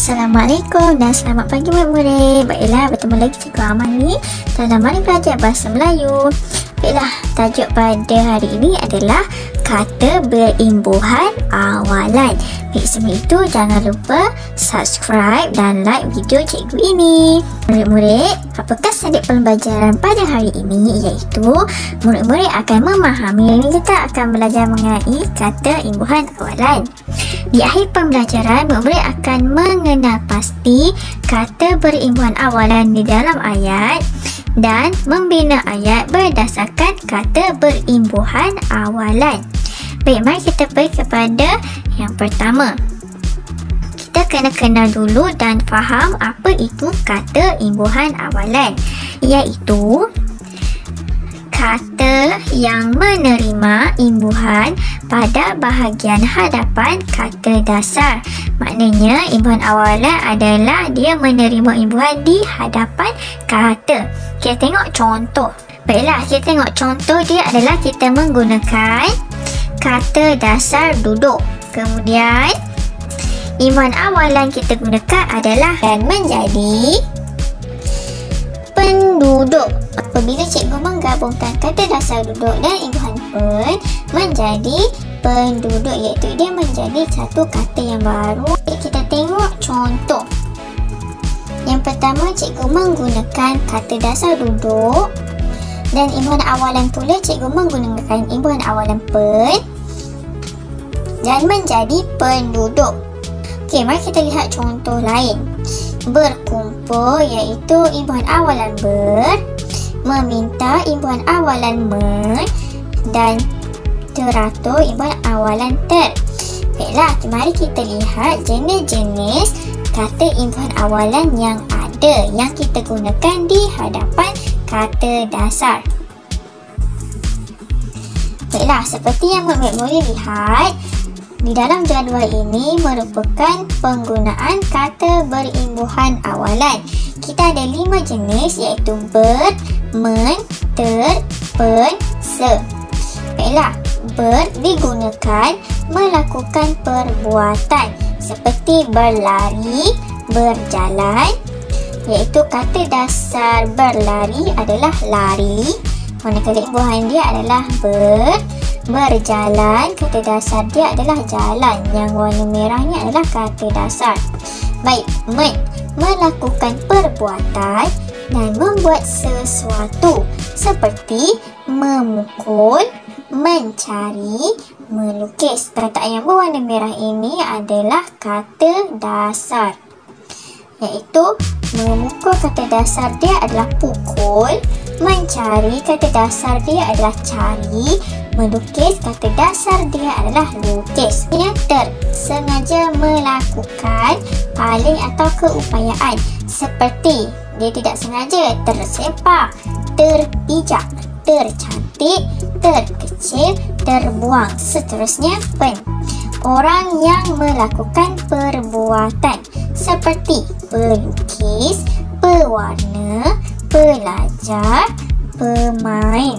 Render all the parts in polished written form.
Assalamualaikum dan selamat pagi murid-murid. Baiklah, bertemu lagi Cikgu Aman ni dalam Mari Belajar Bahasa Melayu. Baiklah, tajuk pada hari ini adalah kata berimbuhan awalan. Baik, sebelum itu jangan lupa subscribe dan like video cikgu ini. Murid-murid, apakah sadik pembelajaran pada hari ini? Iaitu murid-murid akan memahami, kita akan belajar mengenai kata imbuhan awalan. Di akhir pembelajaran, murid-murid akan mengenal pasti kata berimbuhan awalan di dalam ayat dan membina ayat berdasarkan kata berimbuhan awalan. Baik, mari kita pergi kepada yang pertama. Kita kena kenal dulu dan faham apa itu kata imbuhan awalan, iaitu kata yang menerima imbuhan pada bahagian hadapan kata dasar. Maknanya imbuhan awalan adalah dia menerima imbuhan di hadapan kata. Kita tengok contoh. Baiklah, kita tengok contoh dia adalah kita menggunakan kata dasar duduk. Kemudian imbuhan awalan kita gunakan adalah dan menjadi penduduk. Apabila cikgu menggabungkan kata dasar duduk dan imbuhan pen menjadi penduduk, iaitu dia menjadi satu kata yang baru. Kita tengok contoh. Yang pertama, cikgu menggunakan kata dasar duduk dan imbuhan awalan pula cikgu menggunakan imbuhan awalan pen dan menjadi penduduk. Okey, mari kita lihat contoh lain. Berkumpul, iaitu imbuhan awalan ber, meminta imbuhan awalan men, dan teratur imbuhan awalan ter. Baiklah, mari kita lihat jenis-jenis kata imbuhan awalan yang ada yang kita gunakan di hadapan kata dasar. Baiklah, seperti yang murid-murid lihat, di dalam jadual ini merupakan penggunaan kata berimbuhan awalan. Kita ada 5 jenis, iaitu ber, men, ter, pen, se. Baiklah, ber digunakan melakukan perbuatan seperti berlari, berjalan, iaitu kata dasar berlari adalah lari, manakala imbuhan dia adalah ber. Berjalan, kata dasar dia adalah jalan, yang warna merahnya adalah kata dasar. Baik, men melakukan perbuatan dan membuat sesuatu seperti memukul, mencari, melukis. Perkataan yang berwarna merah ini adalah kata dasar, iaitu memukul, kata dasar dia adalah pukul, mencari, kata dasar dia adalah cari, melukis, kata dasar dia adalah lukis. Ia tersengaja melakukan paling atau keupayaan, seperti dia tidak sengaja tersepak, terpijak, tercantik, terkecil, terbuang, seterusnya pen. Orang yang melakukan perbuatan seperti pelukis, pewarna, pelajar, pemain.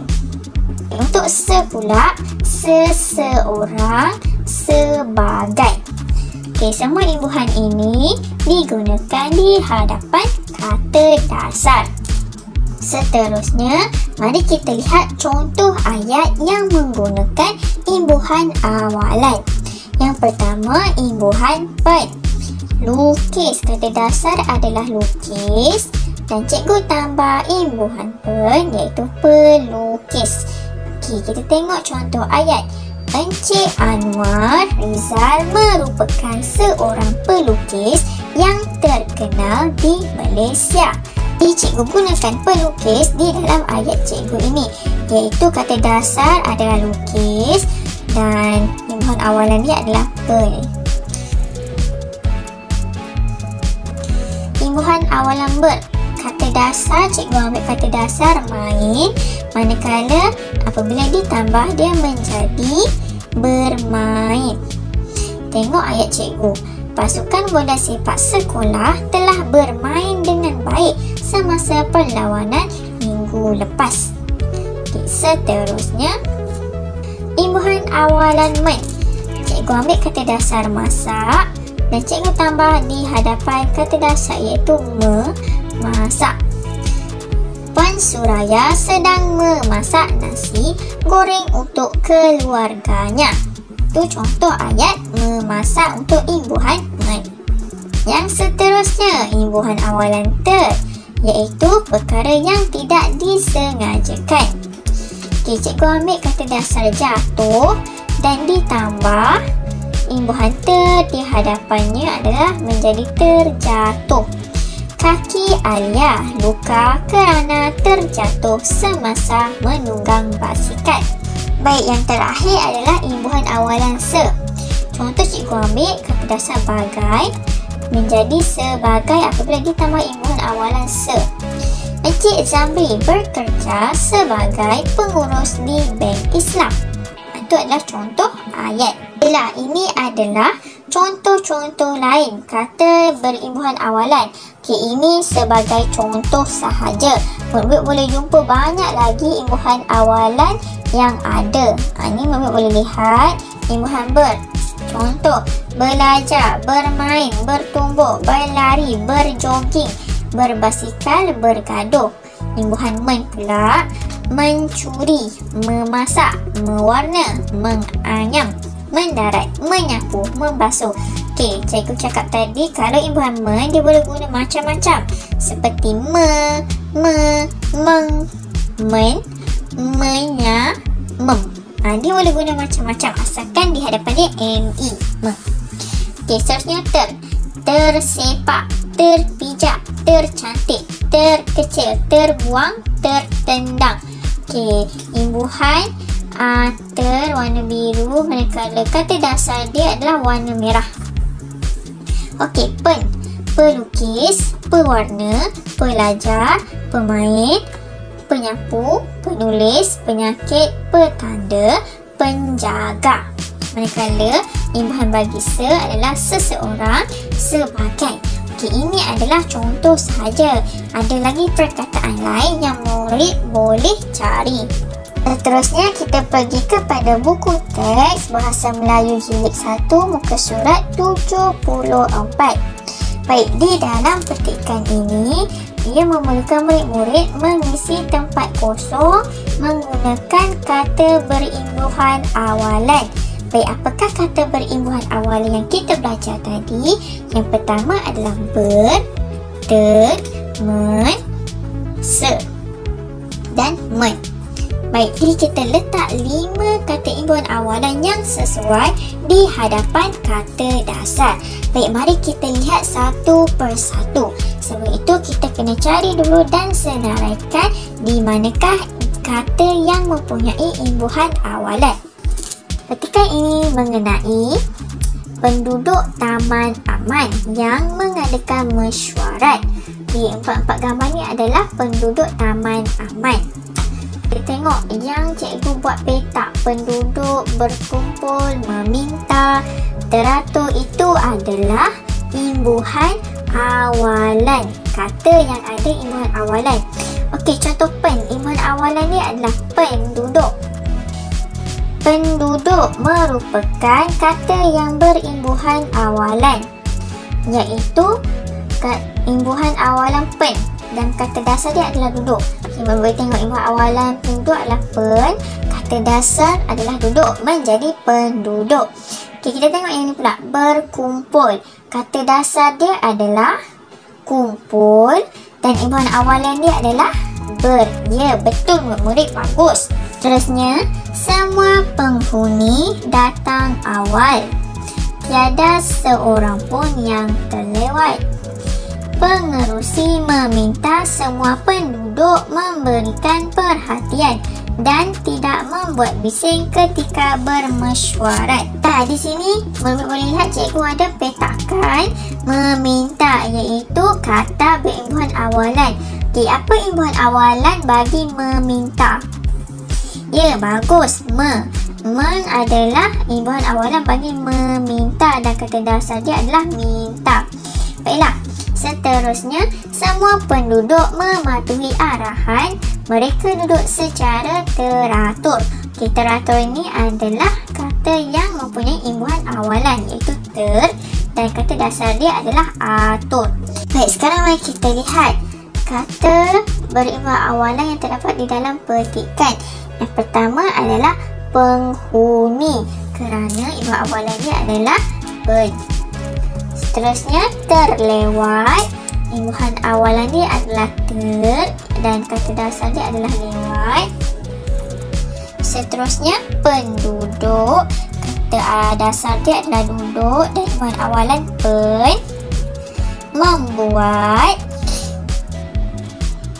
Untuk se pula, seseorang, sebagai. Okey, semua imbuhan ini digunakan di hadapan kata dasar. Seterusnya, mari kita lihat contoh ayat yang menggunakan imbuhan awalan. Yang pertama, imbuhan pen. Lukis, kata dasar adalah lukis dan cikgu tambah imbuhan pen, iaitu pelukis. Okey, kita tengok contoh ayat. Encik Anwar Rizal merupakan seorang pelukis yang terkenal di Malaysia. Cikgu gunakan pelukis di dalam ayat cikgu ini, iaitu kata dasar adalah lukis dan imbuhan awalan dia adalah pen. Imbuhan awalan ber, kata dasar cikgu ambil kata dasar main, manakala apabila ditambah dia menjadi bermain. Tengok ayat cikgu. Pasukan bola sepak sekolah telah bermain dengan baik semasa perlawanan minggu lepas. Seterusnya, imbuhan awalan men. Cikgu ambil kata dasar masak, dan cikgu tambah di hadapan kata dasar iaitu memasak. Puan Suraya sedang memasak nasi goreng untuk keluarganya. Itu contoh ayat memasak untuk imbuhan men. Yang seterusnya, imbuhan awalan ter, iaitu perkara yang tidak disengajakan. Okey, cikgu ambil kata dasar jatuh dan ditambah imbuhan ter di hadapannya adalah menjadi terjatuh. Kaki Alia luka kerana terjatuh semasa menunggang basikal. Baik, yang terakhir adalah imbuhan awalan se. Contoh cikgu ambil kata dasar bagai menjadi sebagai apabila ditambah imbuhan awalan se. Encik Zamri bekerja sebagai pengurus di Bank Islam. Itu adalah contoh ayat. Baiklah, ini adalah contoh-contoh lain kata berimbuhan awalan. Okay, ini sebagai contoh sahaja. Murid boleh jumpa banyak lagi imbuhan awalan yang ada. Ini murid boleh lihat imbuhan ber. Contoh, belajar, bermain, bertumbuk, berlari, berjoging, berbasikal, bergaduh. Imbuhan men pula, mencuri, memasak, mewarna, menganyam, mendarat, menyapu, membasuh. Okey, cikgu cakap tadi kalau imbuhan men dia boleh guna macam-macam. Seperti meng, men, menya, mem. Dia boleh guna macam-macam asalkan di hadapan dia me. Okey, seterusnya ter. Tersepak, terpijak, tercantik, terkecil, terbuang, tertendang. Okey, imbuhan ter warna biru manakala kata dasar dia adalah warna merah. Okey, pen. Pelukis, pewarna, pelajar, pemain, penyapu, penulis, penyakit, petanda, penjaga. Manakala imbuhan bagi se adalah seseorang, sebagai. Okey, ini adalah contoh sahaja. Ada lagi perkataan lain yang murid boleh cari. Seterusnya kita pergi kepada buku teks Bahasa Melayu Jilid 1 muka surat 74. Baik, di dalam petikan ini ia memerlukan murid-murid mengisi tempat kosong menggunakan kata berimbuhan awalan. Baik, apakah kata berimbuhan awalan yang kita belajar tadi? Yang pertama adalah ber, ter, men, se dan men. Baik, jadi kita letak 5 kata imbuhan awalan yang sesuai di hadapan kata dasar. Baik, mari kita lihat satu persatu. Sebelum itu kita kena cari dulu dan senaraikan di manakah kata yang mempunyai imbuhan awalan. Petikan ini mengenai penduduk Taman Aman yang mengadakan mesyuarat. Di 4 gambar ni adalah penduduk Taman Aman. Kita tengok yang cikgu buat petak penduduk berkumpul, meminta, teratur, itu adalah imbuhan awalan. Kata yang ada imbuhan awalan. Okey, contoh pen. Imbuhan awalan ni adalah penduduk. Penduduk merupakan kata yang berimbuhan awalan, iaitu imbuhan awalan pen dan kata dasar dia adalah duduk. Kita boleh tengok imbuhan awalan penduduk adalah pen, kata dasar adalah duduk, menjadi penduduk. Okey, kita tengok yang ni pula, berkumpul. Kata dasar dia adalah kumpul dan imbuhan awalan dia adalah ber. Ya, betul murid, bagus. Terusnya, semua penghuni datang awal. Tiada seorang pun yang terlewat. Pengerusi meminta semua penduduk memberikan perhatian dan tidak membuat bising ketika bermesyuarat. Di sini boleh lihat cikgu ada petakan meminta, iaitu kata berimbuhan awalan. Okey, apa imbuhan awalan bagi meminta? Ya, bagus. Men adalah imbuhan awalan bagi meminta dan kata dasar dia adalah minta. Baiklah, seterusnya semua penduduk mematuhi arahan. Mereka duduk secara teratur. Okey, teratur ini adalah kata yang mempunyai imbuhan awalan, iaitu ter dan kata dasar dia adalah atur. Baik, sekarang mari kita lihat kata berimbang awalan yang terdapat di dalam petikan. Yang pertama adalah penghuni, kerana imbang awalan dia adalah pen. Seterusnya terlewat, imbuhan awalan dia adalah ter dan kata dasar dia adalah lewat. Seterusnya penduduk, kata dasar dia adalah duduk dan imbuhan awalan pen. Membuat,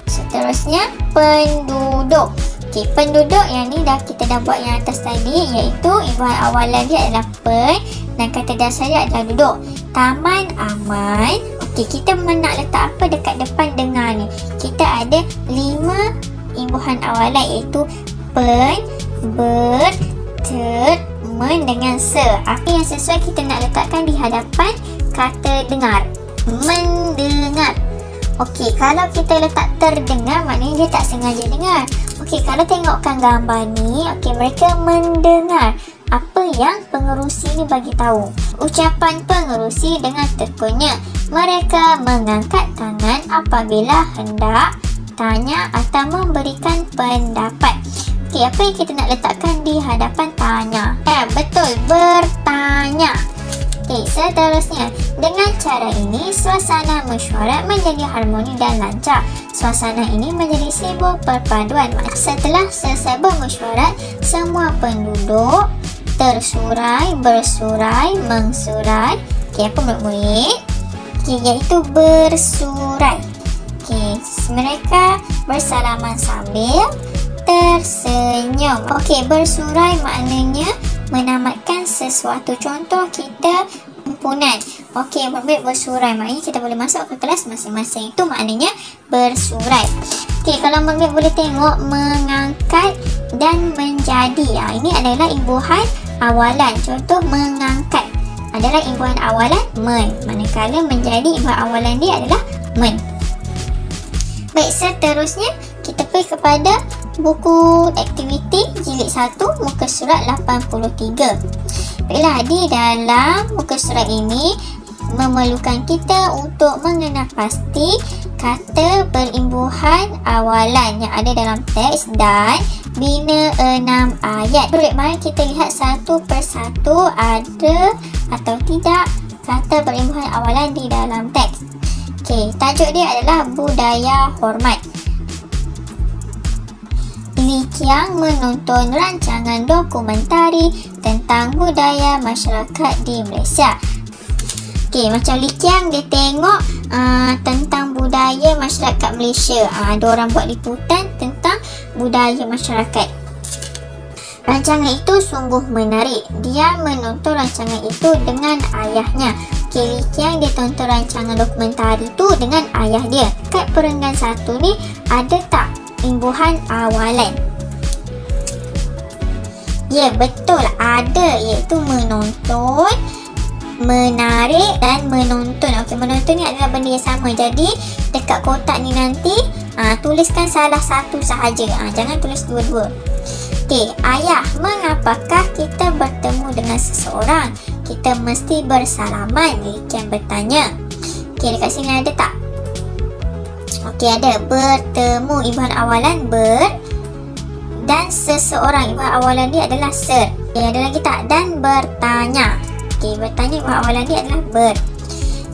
seterusnya penduduk. Okey, penduduk yang ni kita dah buat yang atas tadi, iaitu imbuhan awalan dia adalah pen dan kata dasar dia adalah duduk. Taman aman. Okey, kita nak letak apa dekat depan dengar ni? Kita ada 5 imbuhan awalan, iaitu pen, ber, ter, men dengan se. Apa yang sesuai kita nak letakkan di hadapan kata dengar? Mendengar. Okey, kalau kita letak terdengar, maknanya dia tak sengaja dengar. Okey, kalau tengokkan gambar ni, okey, mereka mendengar apa yang pengerusi ni bagi tahu. Ucapan pengerusi dengan tekunnya. Mereka mengangkat tangan apabila hendak tanya atau memberikan pendapat. Okey, apa yang kita nak letakkan di hadapan tanya? Betul, bertanya. Okey, seterusnya, dengan cara ini suasana mesyuarat menjadi harmoni dan lancar. Suasana ini menjadi simbol perpaduan. Setelah selesai bermesyuarat, semua penduduk tersurai, bersurai, mengsurai. Okey, apa murid-murid? Okey, iaitu bersurai. Okey, mereka bersalaman sambil tersenyum. Okey, bersurai maknanya menamatkan sesuatu. Contoh kita himpunan. Okey, murid bersurai maknanya kita boleh masuk ke kelas masing-masing. Itu maknanya bersurai. Okey, kalau murid boleh tengok mengangkat dan menjadi. Ini adalah imbuhan awalan. Contoh mengangkat adalah imbuhan awalan men. Manakala menjadi imbuhan awalan dia adalah men. Baik, seterusnya kita pergi kepada buku aktiviti jilid 1 muka surat 83. Baiklah, di dalam muka surat ini memerlukan kita untuk mengenal pasti kata berimbuhan awalan yang ada dalam teks dan bina 6 ayat. Mari kita lihat satu persatu ada atau tidak kata berimbuhan awalan di dalam teks. Okey, tajuk dia adalah budaya hormat. Li Qiang menonton rancangan dokumentari tentang budaya masyarakat di Malaysia. Okey, macam Li Qiang dia tengok tentang budaya masyarakat Malaysia. Ada orang buat liputan tentang budaya masyarakat. Rancangan itu sungguh menarik. Dia menonton rancangan itu dengan ayahnya. Okey, Li Qiang dia tonton rancangan dokumentari itu dengan ayah dia. Kat perenggan 1 ni ada tak imbuhan awalan? Ya, betul, ada, iaitu menonton, menarik dan menonton. Okey, menonton ni adalah benda yang sama. Jadi dekat kotak ni nanti tuliskan salah satu sahaja. Jangan tulis dua-dua. Okey, ayah, mengapakah kita bertemu dengan seseorang? Kita mesti bersalaman. Li Qiang bertanya. Okey, dekat sini ada tak? Okey, ada. Bertemu, imbuhan awalan ber, dan seseorang, imbuhan awalan dia adalah ser. Okey, ada lagi tak? Dan bertanya. Okey, bertanya, imbuhan awalan dia adalah ber.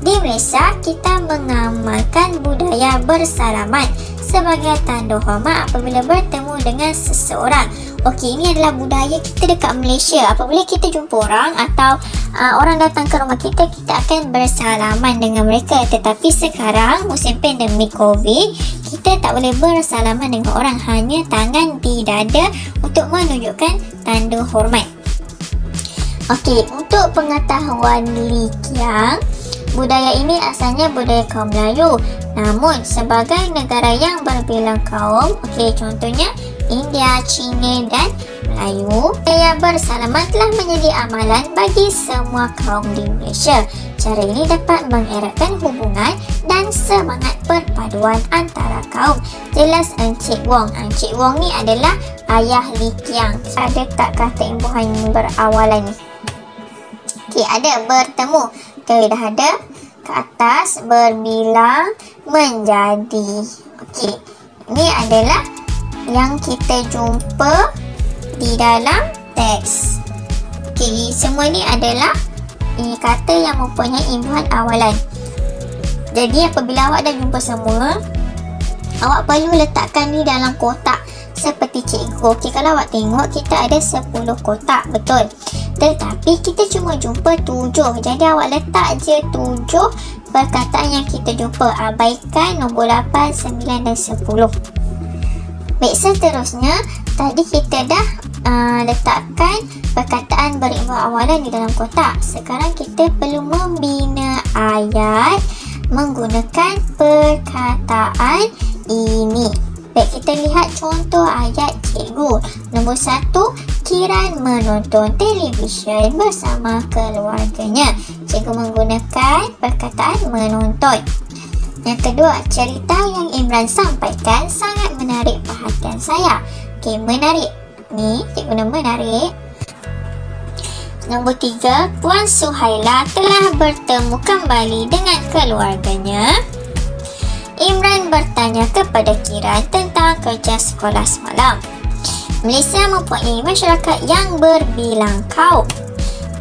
Di Malaysia, kita mengamalkan budaya bersalaman sebagai tanda hormat apabila bertemu dengan seseorang. Okey, ini adalah budaya kita dekat Malaysia. Apabila kita jumpa orang atau orang datang ke rumah kita, kita akan bersalaman dengan mereka. Tetapi sekarang musim pandemik COVID, kita tak boleh bersalaman dengan orang, hanya tangan di dada untuk menunjukkan tanda hormat. Okey, untuk pengetahuan Li Qiang, budaya ini asalnya budaya kaum Melayu. Namun sebagai negara yang berbilang kaum, okey, contohnya India, China dan Melayu, budaya bersalaman telah menjadi amalan bagi semua kaum di Malaysia. Cara ini dapat mengeratkan hubungan dan semangat perpaduan antara kaum. Jelas Encik Wong. Encik Wong ni adalah ayah Li Qiang. Ada tak kata imbuhan berawalan ni? Okey, ada. Bertemu. Okey, dah ada ke atas berbilang menjadi. Okey, ini adalah yang kita jumpa di dalam teks. Okey, semua ni adalah kata yang mempunyai imbuhan awalan. Jadi apabila awak dah jumpa semua, awak perlu letakkan ni dalam kotak seperti cikgu. Okey, kalau awak tengok kita ada 10 kotak, betul? Tetapi kita cuma jumpa 7. Jadi awak letak je 7 perkataan yang kita jumpa. Abaikan nombor 8, 9 dan 10. Baik, seterusnya tadi kita dah letakkan perkataan berimbuhan awalan di dalam kotak. Sekarang kita perlu membina ayat menggunakan perkataan ini. Baik, kita lihat contoh ayat cikgu. Nombor 1, Kiran menonton televisyen bersama keluarganya. Cikgu menggunakan perkataan menonton. Yang kedua, cerita yang Imran sampaikan sangat menarik perhatian saya. Okey, menarik. Ni cikgu guna menarik. Nombor 3, Puan Suhaila telah bertemu kembali dengan keluarganya. Imran bertanya kepada Kiran tentang kerja sekolah semalam. Malaysia mempunyai masyarakat yang berbilang kaum.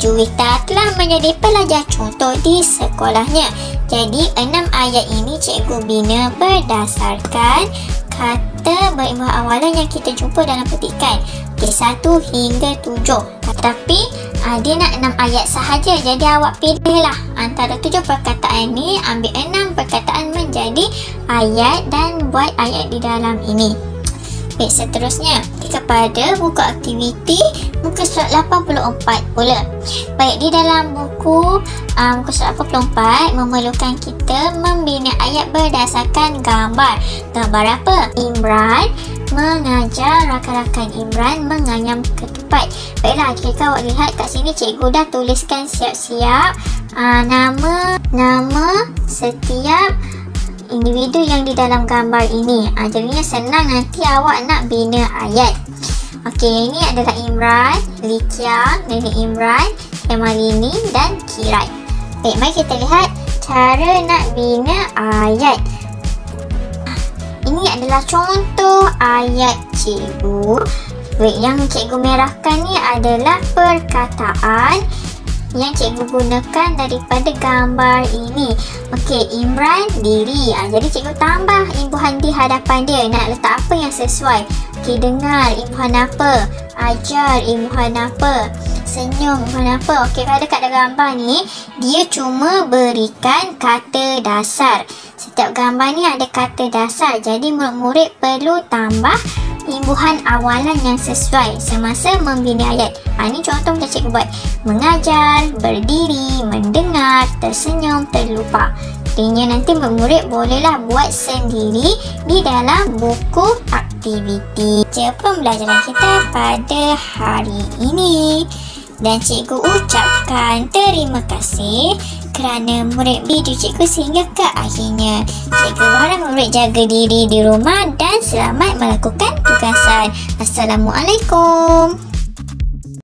Juwita telah menjadi pelajar contoh di sekolahnya. Jadi 6 ayat ini cikgu bina berdasarkan kata berimbuhan awalan yang kita jumpa dalam petikan. Okey, 1 hingga 7. Tapi dia nak 6 ayat sahaja. Jadi awak pilihlah antara 7 perkataan ni, ambil 6 perkataan menjadi ayat dan buat ayat di dalam ini. Baik, seterusnya kepada buku aktiviti muka surat 84 pula. Baik, di dalam buku muka surat 84 memerlukan kita membina ayat berdasarkan gambar. Gambar apa? Imran mengajar rakan-rakan Imran menganyam ketupat. Baiklah, jika awak lihat kat sini cikgu dah tuliskan siap-siap nama setiap individu yang di dalam gambar ini. Jadinya senang nanti awak nak bina ayat. Okey, ini adalah Imran, Likia, Nenek Imran, Emalini dan Kiran. Baik, mari kita lihat cara nak bina ayat. Ini adalah contoh ayat cikgu. Baik, yang cikgu merahkan ni adalah perkataan yang cikgu gunakan daripada gambar ini. Okey, Imran diri. Jadi cikgu tambah imbuhan di hadapan dia. Nak letak apa yang sesuai? Okey, dengar, imbuhan apa? Ajar, imbuhan apa? Senyum, imbuhan apa? Okey, kalau dekat gambar ni, dia cuma berikan kata dasar. Setiap gambar ni ada kata dasar. Jadi murid-murid perlu tambah imbuhan awalan yang sesuai semasa membina ayat. Ini contoh macam cikgu buat. Mengajar, berdiri, mendengar, tersenyum, terlupa. Artinya nanti murid bolehlah buat sendiri di dalam buku aktiviti. Pembelajaran kita pada hari ini. Dan cikgu ucapkan terima kasih kerana murid video cikgu sehingga ke akhirnya. Cikgu harap murid jaga diri di rumah dan selamat melakukan tugasan. Assalamualaikum.